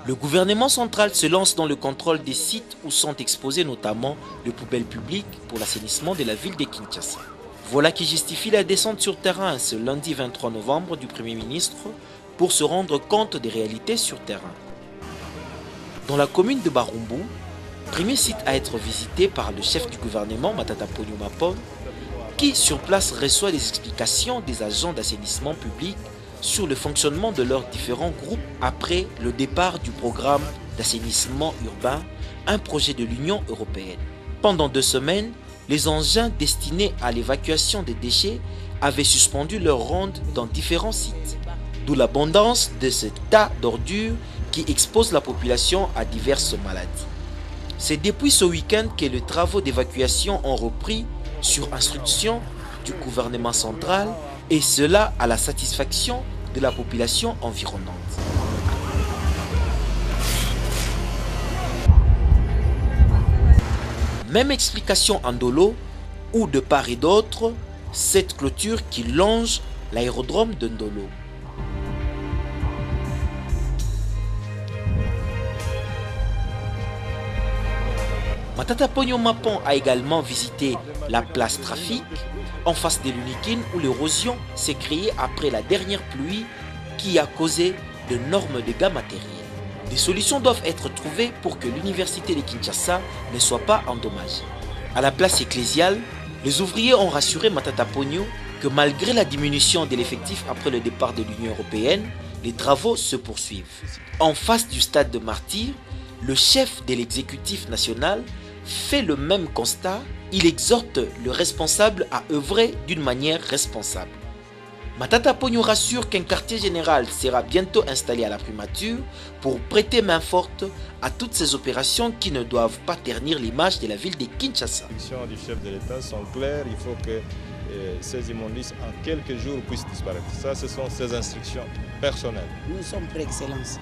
Le gouvernement central se lance dans le contrôle des sites où sont exposées notamment les poubelles publiques pour l'assainissement de la ville de Kinshasa. Voilà qui justifie la descente sur terrain ce lundi 23 novembre du Premier ministre pour se rendre compte des réalités sur terrain. Dans la commune de Barumbu, premier site à être visité par le chef du gouvernement, Matata Ponyo Mapon, qui sur place reçoit des explications des agents d'assainissement public sur le fonctionnement de leurs différents groupes après le départ du programme d'assainissement urbain, un projet de l'Union européenne. Pendant 2 semaines, les engins destinés à l'évacuation des déchets avaient suspendu leur ronde dans différents sites, d'où l'abondance de ce tas d'ordures qui expose la population à diverses maladies. C'est depuis ce week-end que les travaux d'évacuation ont repris sur instruction du gouvernement central et cela à la satisfaction de la population environnante. Même explication en Ndolo ou de part et d'autre, cette clôture qui longe l'aérodrome de Ndolo. Matata Ponyo Mapon a également visité la place Trafic en face de l'Unikin où l'érosion s'est créée après la dernière pluie qui a causé d'énormes dégâts matériels. Des solutions doivent être trouvées pour que l'université de Kinshasa ne soit pas endommagée. À la place ecclésiale, les ouvriers ont rassuré Matata Ponyo que malgré la diminution de l'effectif après le départ de l'Union européenne, les travaux se poursuivent. En face du stade de Martyrs, le chef de l'exécutif national fait le même constat. Il exhorte le responsable à œuvrer d'une manière responsable. Matata Ponyo rassure qu'un quartier général sera bientôt installé à la primature pour prêter main forte à toutes ces opérations qui ne doivent pas ternir l'image de la ville de Kinshasa. Les instructions du chef de l'État sont claires, il faut que ces immondices en quelques jours puissent disparaître. Ça, ce sont ses instructions personnelles. Nous sommes prêts, Excellence.